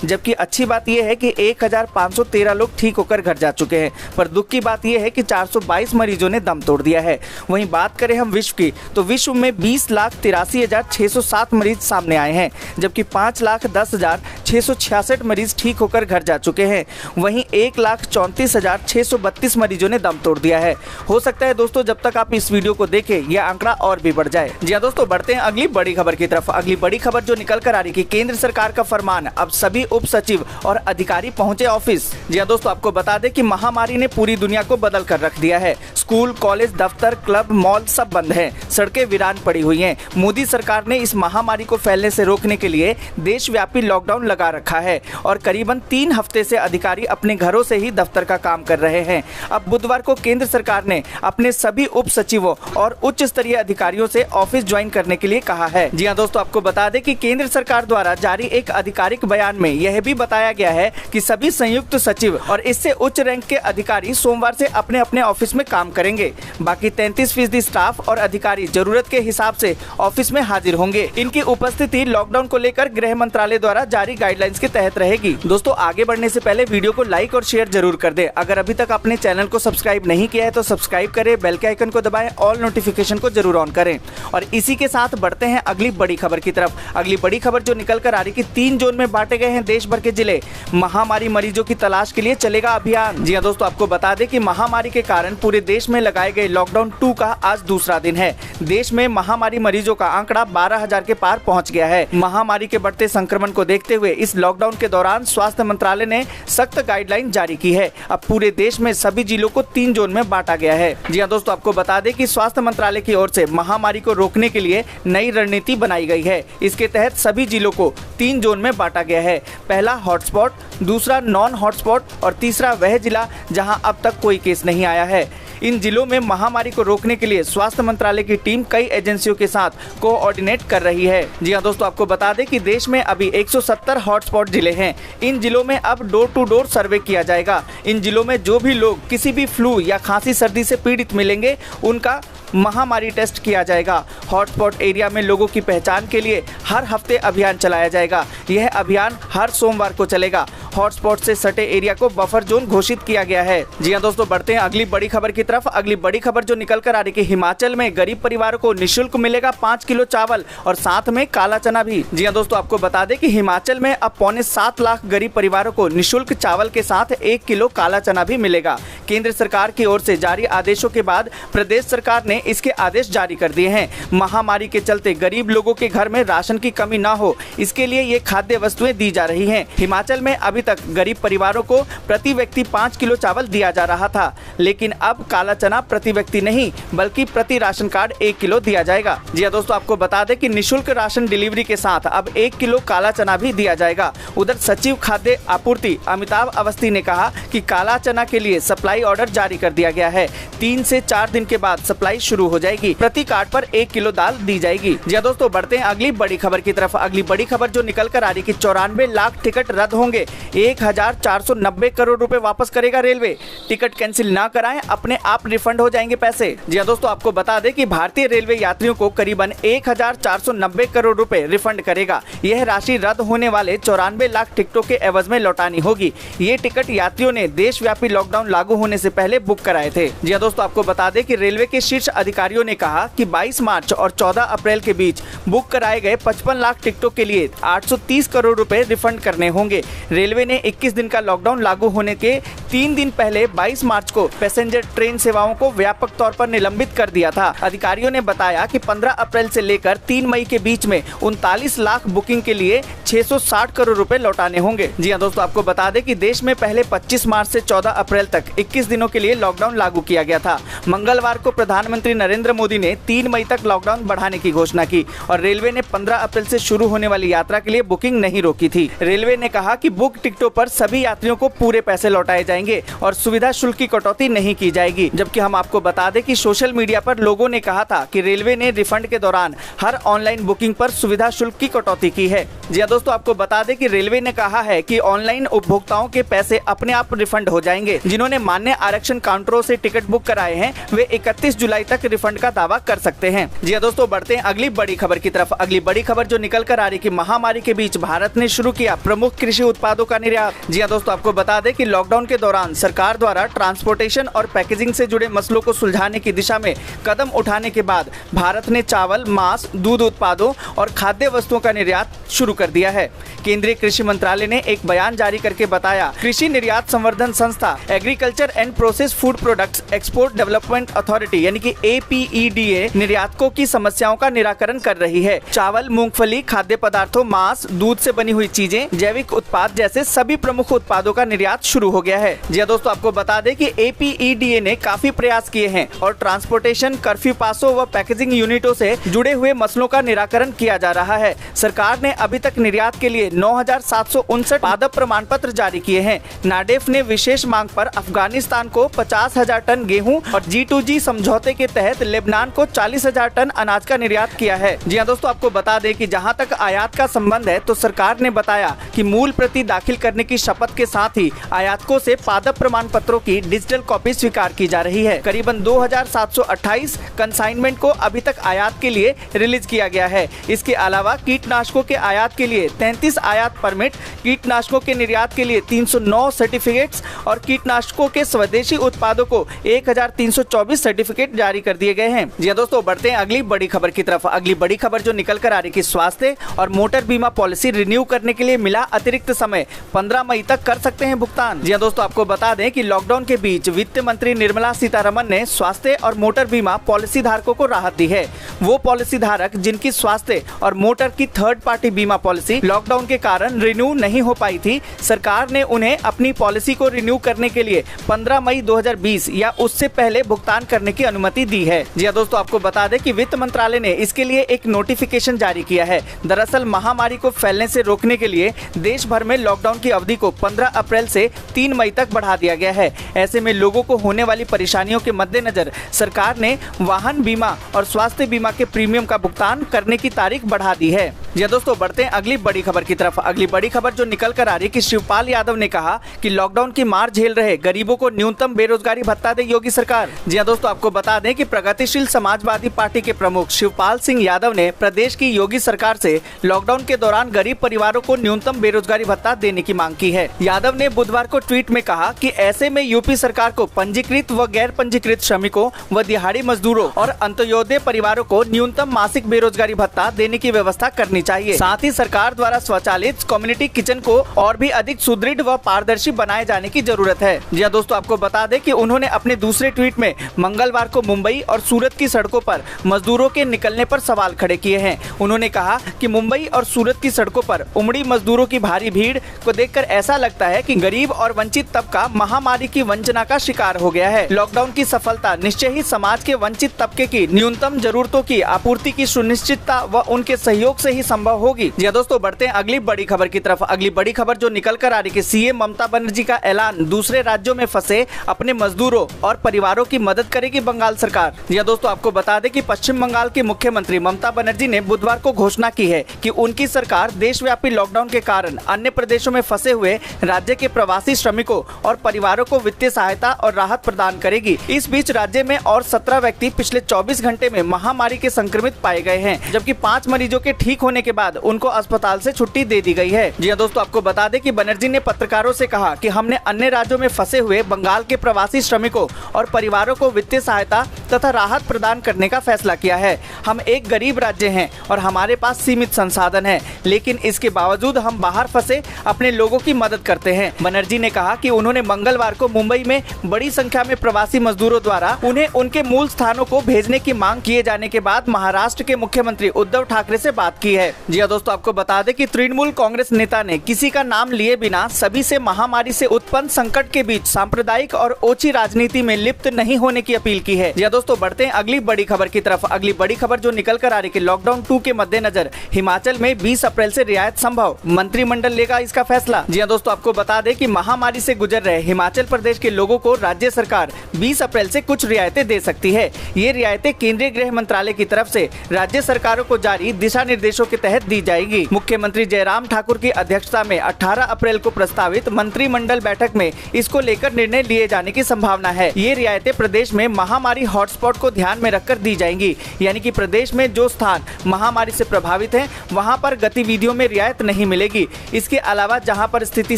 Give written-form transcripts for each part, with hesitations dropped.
जबकि अच्छी बात यह है कि 1513 लोग ठीक होकर घर जा चुके हैं। पर दुख की बात यह है कि 422 मरीजों ने दम तोड़ दिया है। वहीं बात करें हम विश्व की, तो विश्व में 20,83,607 मरीज सामने आए हैं, जबकि 5,10,666 मरीज ठीक होकर घर जा चुके हैं। वहीं 1,34,632 मरीजों ने दम तोड़ दिया है। हो सकता है दोस्तों जब तक आप इस वीडियो को देखें यह आंकड़ा और भी बढ़ जाए। जी हाँ दोस्तों, बढ़ते हैं अगली बड़ी खबर की तरफ। अगली बड़ी खबर जो निकल कर आ रही कि केंद्र सरकार का फरमान, अब सभी उप सचिव और अधिकारी पहुंचे ऑफिस। जी हाँ दोस्तों, आपको बता दें कि महामारी ने पूरी दुनिया को बदल कर रख दिया है। स्कूल, कॉलेज, दफ्तर, क्लब, मॉल सब बंद हैं, सड़कें वीरान पड़ी हुई हैं। मोदी सरकार ने इस महामारी को फैलने से रोकने के लिए देशव्यापी लॉकडाउन लगा रखा है और करीबन 3 हफ्ते से अधिकारी अपने घरों से ही दफ्तर का काम कर रहे हैं। अब बुधवार को केंद्र सरकार ने अपने सभी उप सचिवों और उच्च स्तरीय अधिकारियों से ऑफिस ज्वाइन करने के लिए कहा है। जी हाँ दोस्तों, आपको बता दें कि केंद्र सरकार द्वारा जारी एक आधिकारिक बयान में यह भी बताया गया है कि सभी संयुक्त सचिव और इससे उच्च रैंक के अधिकारी सोमवार से अपने अपने ऑफिस में काम करेंगे। बाकी 33% स्टाफ और अधिकारी जरूरत के हिसाब से ऑफिस में हाजिर होंगे। इनकी उपस्थिति लॉकडाउन को लेकर गृह मंत्रालय द्वारा जारी गाइडलाइंस के तहत रहेगी। दोस्तों, आगे बढ़ने से पहले वीडियो को लाइक और शेयर जरूर कर दें। अगर अभी तक आपने चैनल को सब्सक्राइब नहीं किया है तो सब्सक्राइब करें, बेल के आइकन को दबाएं, ऑल नोटिफिकेशन को जरूर ऑन करें। और इसी के साथ बढ़ते हैं अगली बड़ी खबर की तरफ। अगली बड़ी खबर जो निकल कर आ रही कि 3 जोन में बांटे गए हैं देश भर के जिले। महामारी मरीजों की तलाश के लिए चलेगा अभियान। जी हाँ दोस्तों, आपको बता दें कि महामारी के कारण पूरे देश में लगाए गए लॉकडाउन 2 का आज दूसरा दिन है। देश में महामारी मरीजों का आंकड़ा 12,000 के पार पहुंच गया है। महामारी के बढ़ते संक्रमण को देखते हुए इस लॉकडाउन के दौरान स्वास्थ्य मंत्रालय ने सख्त गाइडलाइन जारी की है। अब पूरे देश में सभी जिलों को 3 जोन में बांटा गया है। जी हाँ दोस्तों, आपको बता दें कि स्वास्थ्य मंत्रालय की ओर से महामारी को रोकने के लिए नई रणनीति बनाई गई है। इसके तहत सभी जिलों को 3 जोन में बांटा गया है। पहला हॉटस्पॉट, दूसरा नॉन हॉटस्पॉट और तीसरा वह जिला जहां अब तक कोई केस नहीं आया है। इन जिलों में महामारी को रोकने के लिए स्वास्थ्य मंत्रालय की टीम कई एजेंसियों के साथ कोऑर्डिनेट कर रही है। जी हाँ दोस्तों, आपको बता दें कि देश में अभी 170 हॉटस्पॉट जिले हैं। इन जिलों में अब डोर टू डोर सर्वे किया जाएगा। इन जिलों में जो भी लोग किसी भी फ्लू या खांसी सर्दी से पीड़ित मिलेंगे उनका महामारी टेस्ट किया जाएगा। हॉटस्पॉट एरिया में लोगों की पहचान के लिए हर हफ्ते अभियान चलाया जाएगा। यह अभियान हर सोमवार को चलेगा। हॉटस्पॉट से सटे एरिया को बफर जोन घोषित किया गया है। जी हाँ दोस्तों, बढ़ते हैं अगली बड़ी खबर की तरफ। अगली बड़ी खबर जो निकल कर आ रही कि हिमाचल में गरीब परिवारों को निःशुल्क मिलेगा 5 किलो चावल और साथ में काला चना भी। जी हाँ दोस्तों, आपको बता दें कि हिमाचल में अब 7.25 लाख गरीब परिवारों को निःशुल्क चावल के साथ 1 किलो काला चना भी मिलेगा। केंद्र सरकार की ओर से जारी आदेशों के बाद प्रदेश सरकार ने इसके आदेश जारी कर दिए हैं। महामारी के चलते गरीब लोगों के घर में राशन की कमी ना हो, इसके लिए ये खाद्य वस्तुएं दी जा रही हैं। हिमाचल में अभी तक गरीब परिवारों को प्रति व्यक्ति 5 किलो चावल दिया जा रहा था, लेकिन अब काला चना प्रति व्यक्ति नहीं बल्कि प्रति राशन कार्ड 1 किलो दिया जाएगा। जी हाँ दोस्तों, आपको बता दें कि निःशुल्क राशन डिलीवरी के साथ अब 1 किलो काला चना भी दिया जाएगा। उधर सचिव खाद्य आपूर्ति अमिताभ अवस्थी ने कहा कि काला चना के लिए सप्लाई ऑर्डर जारी कर दिया गया है। 3 से 4 दिन के बाद सप्लाई शुरू हो जाएगी। प्रति कार्ड पर 1 किलो दाल दी जाएगी। जी हाँ दोस्तों, बढ़ते हैं अगली बड़ी खबर की तरफ। अगली बड़ी खबर जो निकल कर आ रही कि 94 लाख टिकट रद्द होंगे, 1,490 करोड़ रुपए वापस करेगा रेलवे। टिकट कैंसिल ना कराएं, अपने आप रिफंड हो जाएंगे पैसे। जी हाँ दोस्तों, आपको बता दें कि भारतीय रेलवे यात्रियों को करीबन 1,490 करोड़ रुपए रिफंड करेगा। यह राशि रद्द होने वाले 94 लाख टिकटों के एवज में लौटानी होगी। ये टिकट यात्रियों ने देशव्यापी लॉकडाउन लागू होने से पहले बुक कराए थे। जी हाँ दोस्तों, आपको बता दें कि रेलवे के शीर्ष अधिकारियों ने कहा कि 22 मार्च और 14 अप्रैल के बीच बुक कराए गए 55 लाख टिकटों के लिए 830 करोड़ रुपए रिफंड करने होंगे। रेलवे ने 21 दिन का लॉकडाउन लागू होने के 3 दिन पहले 22 मार्च को पैसेंजर ट्रेन सेवाओं को व्यापक तौर पर निलंबित कर दिया था। अधिकारियों ने बताया कि 15 अप्रैल से लेकर 3 मई के बीच में 39 लाख बुकिंग के लिए 660 करोड़ रुपए लौटाने होंगे। जी हाँ दोस्तों, आपको बता दें कि देश में पहले 25 मार्च से 14 अप्रैल तक 21 दिनों के लिए लॉकडाउन लागू किया गया था। मंगलवार को प्रधानमंत्री नरेंद्र मोदी ने 3 मई तक लॉकडाउन बढ़ाने की घोषणा की और रेलवे ने 15 अप्रैल से शुरू होने वाली यात्रा के लिए बुकिंग नहीं रोकी थी। रेलवे ने कहा कि बुक टिकटों पर सभी यात्रियों को पूरे पैसे लौटाए जाएंगे और सुविधा शुल्क की कटौती नहीं की जाएगी। जबकि हम आपको बता दें कि सोशल मीडिया पर लोगों ने कहा था कि रेलवे ने रिफंड के दौरान हर ऑनलाइन बुकिंग पर सुविधा शुल्क की कटौती की है। जी हाँ दोस्तों, आपको बता दें कि रेलवे ने कहा है कि ऑनलाइन उपभोक्ताओं के पैसे अपने आप रिफंड हो जाएंगे। जिन्होंने मान्य आरक्षण काउंटरों से टिकट बुक कराए हैं वे 31 जुलाई तक रिफंड का दावा कर सकते हैं। जी हाँ दोस्तों, बढ़ते हैं अगली बड़ी खबर की तरफ। अगली बड़ी खबर जो निकल कर आ रही कि महामारी के बीच भारत ने शुरू किया प्रमुख कृषि उत्पादों का निर्यात। जी हाँ दोस्तों, आपको बता दें कि लॉकडाउन के दौरान सरकार द्वारा ट्रांसपोर्टेशन और पैकेजिंग से जुड़े मसलों को सुलझाने की दिशा में कदम उठाने के बाद भारत ने चावल, मांस, दूध उत्पादों और खाद्य वस्तुओं का निर्यात शुरू कर दिया है। केंद्रीय कृषि मंत्रालय ने एक बयान जारी करके बताया, कृषि निर्यात संवर्धन संस्था agriculture and process food products export development authority यानी कि APEDA निर्यातकों की समस्याओं का निराकरण कर रही है। चावल, मूंगफली, खाद्य पदार्थों, मांस, दूध से बनी हुई चीजें, जैविक उत्पाद जैसे सभी प्रमुख उत्पादों का निर्यात शुरू हो गया है। जी दोस्तों, आपको बता दें कि APEDA ने काफी प्रयास किए हैं और ट्रांसपोर्टेशन, कर्फ्यू पासों व पैकेजिंग यूनिटों से जुड़े हुए मसलों का निराकरण किया जा रहा है। सरकार ने अभी तक निर्यात के लिए 9,759 पादप प्रमाण पत्र जारी किए हैं। नाडेफ ने विशेष मांग पर अफगानिस्तान को 50,000 टन गेहूं और G2G समझौते के तहत लेबनान को 40,000 टन अनाज का निर्यात किया है। जी हाँ दोस्तों, आपको बता दें कि जहां तक आयात का संबंध है तो सरकार ने बताया कि मूल प्रति दाखिल करने की शपथ के साथ ही आयातकों से पादप प्रमाण पत्रों की डिजिटल कॉपी स्वीकार की जा रही है। करीबन 2,728 कंसाइनमेंट को अभी तक आयात के लिए रिलीज किया गया है। इसके अलावा कीटनाशकों के आयात के लिए 33 आयात परमिट, कीटनाशकों के निर्यात के लिए 309 सर्टिफिकेट्स और कीटनाशकों के स्वदेशी उत्पादों को 1,324 सर्टिफिकेट जारी कर दिए गए हैं। जी हाँ दोस्तों, बढ़ते हैं अगली बड़ी खबर की तरफ। अगली बड़ी खबर जो निकल कर आ रही कि स्वास्थ्य और मोटर बीमा पॉलिसी रिन्यू करने के लिए मिला अतिरिक्त समय, 15 मई तक कर सकते हैं भुगतान। जी हाँ दोस्तों, आपको बता दें कि लॉकडाउन के बीच वित्त मंत्री निर्मला सीतारमण ने स्वास्थ्य और मोटर बीमा पॉलिसी धारकों को राहत दी है। वो पॉलिसी धारक जिनकी स्वास्थ्य और मोटर की थर्ड पार्टी बीमा पॉलिसी लॉकडाउन के कारण रिन्यू नहीं हो पाई थी, सरकार ने उन्हें अपनी पॉलिसी को रिन्यू करने के लिए 15 मई 2020 या उससे पहले भुगतान करने की अनुमति दी है। जी हाँ दोस्तों, आपको बता दें कि वित्त मंत्रालय ने इसके लिए एक नोटिफिकेशन जारी किया है। दरअसल महामारी को फैलने से रोकने के लिए देश भर में लॉकडाउन की अवधि को 15 अप्रैल से 3 मई तक बढ़ा दिया गया है। ऐसे में लोगों को होने वाली परेशानियों के मद्देनजर सरकार ने वाहन बीमा और स्वास्थ्य बीमा के प्रीमियम का भुगतान करने की तारीख बढ़ा दी है। जी दोस्तों, बढ़ते हैं अगली बड़ी खबर की तरफ। अगली बड़ी खबर जो निकल कर आ रही है कि शिवपाल यादव ने कहा कि लॉकडाउन की मार झेल रहे गरीबों को न्यूनतम बेरोजगारी भत्ता दे योगी सरकार। जी हाँ दोस्तों, आपको बता दें कि प्रगतिशील समाजवादी पार्टी के प्रमुख शिवपाल सिंह यादव ने प्रदेश की योगी सरकार से लॉकडाउन के दौरान गरीब परिवारों को न्यूनतम बेरोजगारी भत्ता देने की मांग की है। यादव ने बुधवार को ट्वीट में कहा कि ऐसे में यूपी सरकार को पंजीकृत व गैर पंजीकृत श्रमिकों व दिहाड़ी मजदूरों और अंत्योदय परिवारों को न्यूनतम मासिक बेरोजगारी भत्ता देने की व्यवस्था करनी चाहिए। साथ ही सरकार द्वारा स्वचालित कम्युनिटी किचन को और भी अधिक सुदृढ़ व पारदर्शी बनाए जाने की जरूरत है। जी दोस्तों, आपको बता दें कि उन्होंने अपने दूसरे ट्वीट में मंगलवार को मुंबई और सूरत की सड़कों पर मजदूरों के निकलने पर सवाल खड़े किए हैं। उन्होंने कहा कि मुंबई और सूरत की सड़कों पर उमड़ी मजदूरों की भारी भीड़ को देखकर ऐसा लगता है कि गरीब और वंचित तबका महामारी की वंचना का शिकार हो गया है। लॉकडाउन की सफलता निश्चय ही समाज के वंचित तबके की न्यूनतम जरूरतों की आपूर्ति की सुनिश्चितता व उनके सहयोग से ही संभव होगी। जी दोस्तों, बढ़ते हैं अगली बड़ी खबर की तरफ। अगली बड़ी खबर जो निकल कर आ रही है सीएम ममता बनर्जी का ऐलान, दूसरे राज्यों में फंसे अपने मजदूरों और परिवारों की मदद करेगी बंगाल सरकार। जी दोस्तों, आपको बता दें कि पश्चिम बंगाल की मुख्यमंत्री ममता बनर्जी ने बुधवार को घोषणा की है कि उनकी सरकार देशव्यापी लॉकडाउन के कारण अन्य प्रदेशों में फंसे हुए राज्य के प्रवासी श्रमिकों और परिवारों को वित्तीय सहायता और राहत प्रदान करेगी। इस बीच राज्य में और 17 व्यक्ति पिछले 24 घंटे में महामारी के संक्रमित पाए गए हैं, जबकि 5 मरीजों के ठीक होने के बाद उनको अस्पताल से छुट्टी दे दी गई है। जी हाँ दोस्तों, आपको बता दें कि बनर्जी ने पत्रकारों से कहा कि हमने अन्य राज्यों में फंसे हुए बंगाल के प्रवासी श्रमिकों और परिवारों को वित्तीय सहायता तथा राहत प्रदान करने का फैसला किया है। हम एक गरीब राज्य हैं और हमारे पास सीमित संसाधन हैं, लेकिन इसके बावजूद हम बाहर फंसे अपने लोगों की मदद करते हैं। बनर्जी ने कहा कि उन्होंने मंगलवार को मुंबई में बड़ी संख्या में प्रवासी मजदूरों द्वारा उन्हें उनके मूल स्थानों को भेजने की मांग किए जाने के बाद महाराष्ट्र के मुख्यमंत्री उद्धव ठाकरे से बात की है। जी हाँ दोस्तों, आपको बता दें कि तृणमूल कांग्रेस नेता ने किसी का नाम लिए बिना सभी से महामारी से उत्पन्न संकट के बीच सांप्रदायिक और ओछी राजनीति में लिप्त नहीं होने की अपील की है। जी हाँ दोस्तों, बढ़ते हैं अगली बड़ी खबर की तरफ। अगली बड़ी खबर जो निकल कर आ रही है लॉकडाउन 2 के मद्देनजर हिमाचल में 20 अप्रैल से रियायत संभव, मंत्रिमंडल लेगा इसका फैसला। फैसला। जी हां दोस्तों, आपको बता दें कि महामारी से गुजर रहे हिमाचल प्रदेश के लोगों को राज्य सरकार 20 अप्रैल से कुछ रियायतें दे सकती है। ये रियायतें केंद्रीय गृह मंत्रालय की तरफ से राज्य सरकारों को जारी दिशा निर्देशों के तहत दी जाएगी। मुख्यमंत्री जयराम ठाकुर की अध्यक्षता में 18 अप्रैल को प्रस्तावित मंत्रिमंडल बैठक में इसको लेकर निर्णय लिए जाने की संभावना है। ये रियायतें प्रदेश में महामारी हॉटस्पॉट को ध्यान में रखकर दी जाएंगी, यानी कि प्रदेश में जो स्थान महामारी से प्रभावित हैं, वहां पर गतिविधियों में रियायत नहीं मिलेगी। इसके अलावा जहां पर स्थिति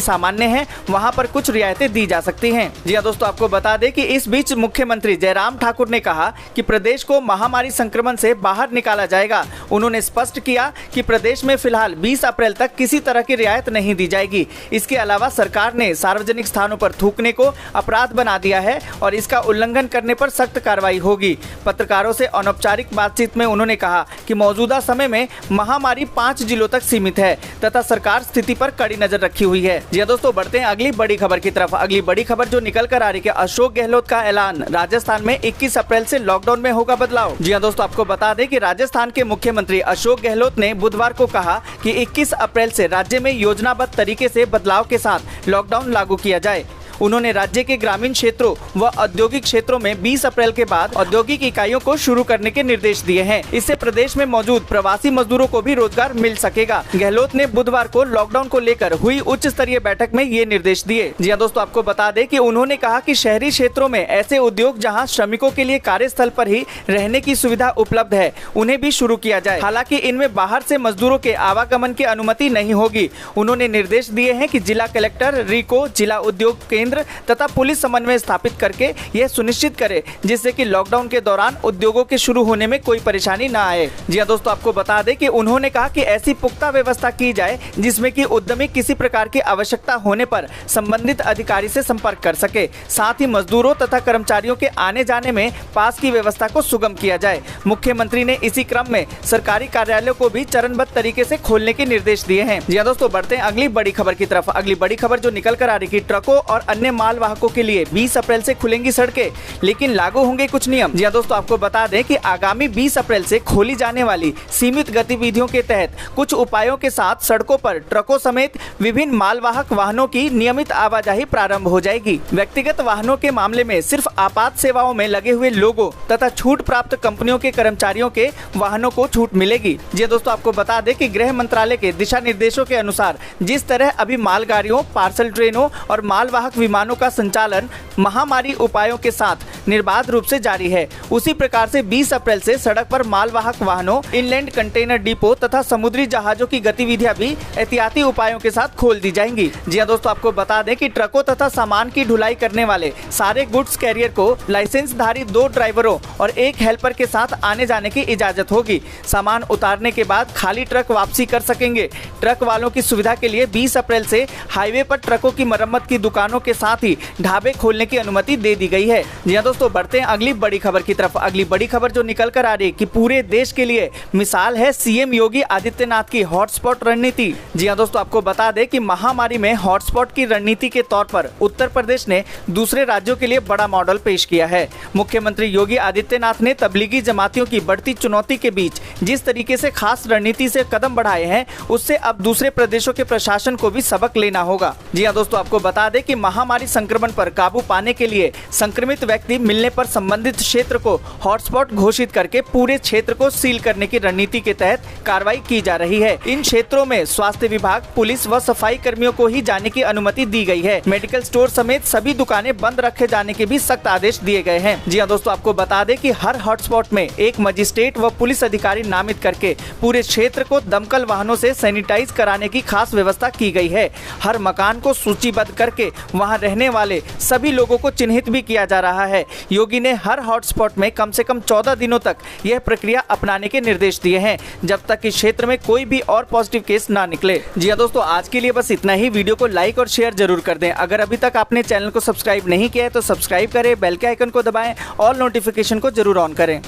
सामान्य है वहां पर कुछ रियायतें दी जा सकती हैं। जी हां दोस्तों, आपको बता दें कि इस बीच मुख्यमंत्री जयराम ठाकुर ने कहा कि प्रदेश को महामारी संक्रमण से बाहर निकाला जाएगा। उन्होंने स्पष्ट किया कि प्रदेश में फिलहाल 20 अप्रैल तक किसी तरह की रियायत नहीं दी जाएगी। इसके अलावा सरकार ने सार्वजनिक स्थानों पर थूकने को अपराध बना दिया है और इसका उल्लंघन करने पर सख्त कार्रवाई होगी। पत्रकारों से अनौपचारिक बातचीत में उन्होंने कहा कि मौजूदा समय में महामारी 5 जिलों तक सीमित है तथा सरकार स्थिति पर कड़ी नजर रखी हुई है। जी दोस्तों, बढ़ते हैं अगली बड़ी खबर की तरफ। अगली बड़ी खबर जो निकल कर आ रही है, अशोक गहलोत का ऐलान, राजस्थान में 21 अप्रैल से लॉकडाउन में होगा बदलाव। जी दोस्तों, आपको बता दें कि राजस्थान के मुख्यमंत्री अशोक गहलोत ने बुधवार को कहा कि 21 अप्रैल से राज्य में योजनाबद्ध तरीके से बदलाव के साथ लॉकडाउन लागू किया जाए। उन्होंने राज्य के ग्रामीण क्षेत्रों व औद्योगिक क्षेत्रों में 20 अप्रैल के बाद औद्योगिक इकाइयों को शुरू करने के निर्देश दिए हैं। इससे प्रदेश में मौजूद प्रवासी मजदूरों को भी रोजगार मिल सकेगा। गहलोत ने बुधवार को लॉकडाउन को लेकर हुई उच्च स्तरीय बैठक में ये निर्देश दिए। जी हां दोस्तों, आपको बता दें कि उन्होंने कहा कि शहरी क्षेत्रों में ऐसे उद्योग जहां श्रमिकों के लिए कार्यस्थल पर ही रहने की सुविधा उपलब्ध है, उन्हें भी शुरू किया जाए। हालांकि इनमें बाहर से मजदूरों के आवागमन की अनुमति नहीं होगी। उन्होंने निर्देश दिए हैं कि जिला कलेक्टर, रीको, जिला उद्योग केंद्र तथा पुलिस समन्वय स्थापित करके यह सुनिश्चित करे जिससे कि लॉकडाउन के दौरान उद्योगों के शुरू होने में कोई परेशानी न आए। जी हां दोस्तों, आपको बता दें कि उन्होंने कहा कि ऐसी पुख्ता व्यवस्था की जाए जिसमें कि उद्यमी किसी प्रकार की आवश्यकता होने पर संबंधित अधिकारी से संपर्क कर सके। साथ ही मजदूरों तथा कर्मचारियों के आने जाने में पास की व्यवस्था को सुगम किया जाए। मुख्यमंत्री ने इसी क्रम में सरकारी कार्यालयों को भी चरणबद्ध तरीके से खोलने के निर्देश दिए हैं। जी हां दोस्तों, बढ़ते हैं अगली बड़ी खबर की तरफ। अगली बड़ी खबर जो निकल कर आ रही है, ट्रकों और अन्य माल वाहकों के लिए 20 अप्रैल से खुलेंगी सड़कें, लेकिन लागू होंगे कुछ नियम। जी हां दोस्तों, आपको बता दें कि आगामी 20 अप्रैल से खोली जाने वाली सीमित गतिविधियों के तहत कुछ उपायों के साथ सड़कों पर ट्रकों समेत विभिन्न मालवाहक वाहनों की नियमित आवाजाही प्रारंभ हो जाएगी। व्यक्तिगत वाहनों के मामले में सिर्फ आपात सेवाओं में लगे हुए लोगों तथा छूट प्राप्त कंपनियों के कर्मचारियों के वाहनों को छूट मिलेगी। जी दोस्तों, आपको बता दें कि गृह मंत्रालय के दिशा निर्देशों के अनुसार जिस तरह अभी मालगाड़ियों, पार्सल ट्रेनों और मालवाहक विमानों का संचालन महामारी उपायों के साथ निर्बाध रूप से जारी है, उसी प्रकार से 20 अप्रैल से सड़क पर मालवाहक वाहनों, इनलैंड कंटेनर डिपो तथा समुद्री जहाजों की गतिविधियां भी एहतियाती उपायों के साथ खोल दी जाएंगी। जी हां दोस्तों, आपको बता दें कि ट्रकों तथा सामान की ढुलाई करने वाले सारे गुड्स कैरियर को लाइसेंसधारी 2 ड्राइवरों और 1 हेल्पर के साथ आने जाने की इजाजत होगी। सामान उतारने के बाद खाली ट्रक वापसी कर सकेंगे। ट्रक वालों की सुविधा के लिए 20 अप्रैल से हाईवे पर ट्रकों की मरम्मत की दुकानों के साथ ही ढाबे खोलने की अनुमति दे दी गई है। जी हां दोस्तों, बढ़ते हैं अगली बड़ी खबर की तरफ। अगली बड़ी खबर जो निकल कर आ रही है कि पूरे देश के लिए मिसाल है सीएम योगी आदित्यनाथ की हॉटस्पॉट रणनीति। जी हां दोस्तों, आपको बता दें कि महामारी में हॉटस्पॉट की रणनीति के तौर पर उत्तर प्रदेश ने दूसरे राज्यों के लिए बड़ा मॉडल पेश किया है। मुख्यमंत्री योगी आदित्यनाथ ने तबलीगी जमातियों की बढ़ती चुनौती के बीच जिस तरीके से खास रणनीति से कदम बढ़ाए हैं, उससे अब दूसरे प्रदेशों के प्रशासन को भी सबक लेना होगा। जी हां दोस्तों, आपको बता दें कि महामारी संक्रमण पर काबू पाने के लिए संक्रमित व्यक्ति मिलने पर संबंधित क्षेत्र को हॉटस्पॉट घोषित करके पूरे क्षेत्र को सील करने की रणनीति के तहत कार्रवाई की जा रही है। इन क्षेत्रों में स्वास्थ्य विभाग, पुलिस व सफाई कर्मियों को ही जाने की अनुमति दी गई है। मेडिकल स्टोर समेत सभी दुकानें बंद रखे जाने के भी सख्त आदेश दिए गए हैं। जी हां दोस्तों, आपको बता दें कि हर हॉटस्पॉट में एक मजिस्ट्रेट व पुलिस अधिकारी नामित करके पूरे क्षेत्र को दमकल वाहनों से सैनिटाइज कराने की खास व्यवस्था की गई है। हर मकान को सूचीबद्ध करके वहां रहने वाले सभी लोगों को चिन्हित भी किया जा रहा है। योगी ने हर हॉटस्पॉट में कम से कम 14 दिनों तक यह प्रक्रिया अपनाने के निर्देश दिए हैं, जब तक कि क्षेत्र में कोई भी और पॉजिटिव केस ना निकले। जी हां दोस्तों, आज के लिए बस इतना ही। वीडियो को लाइक और शेयर जरूर कर दें। अगर अभी तक आपने चैनल को सब्सक्राइब नहीं किया है तो सब्सक्राइब करें, बेल के आइकन को दबाएं और नोटिफिकेशन को जरूर ऑन करें।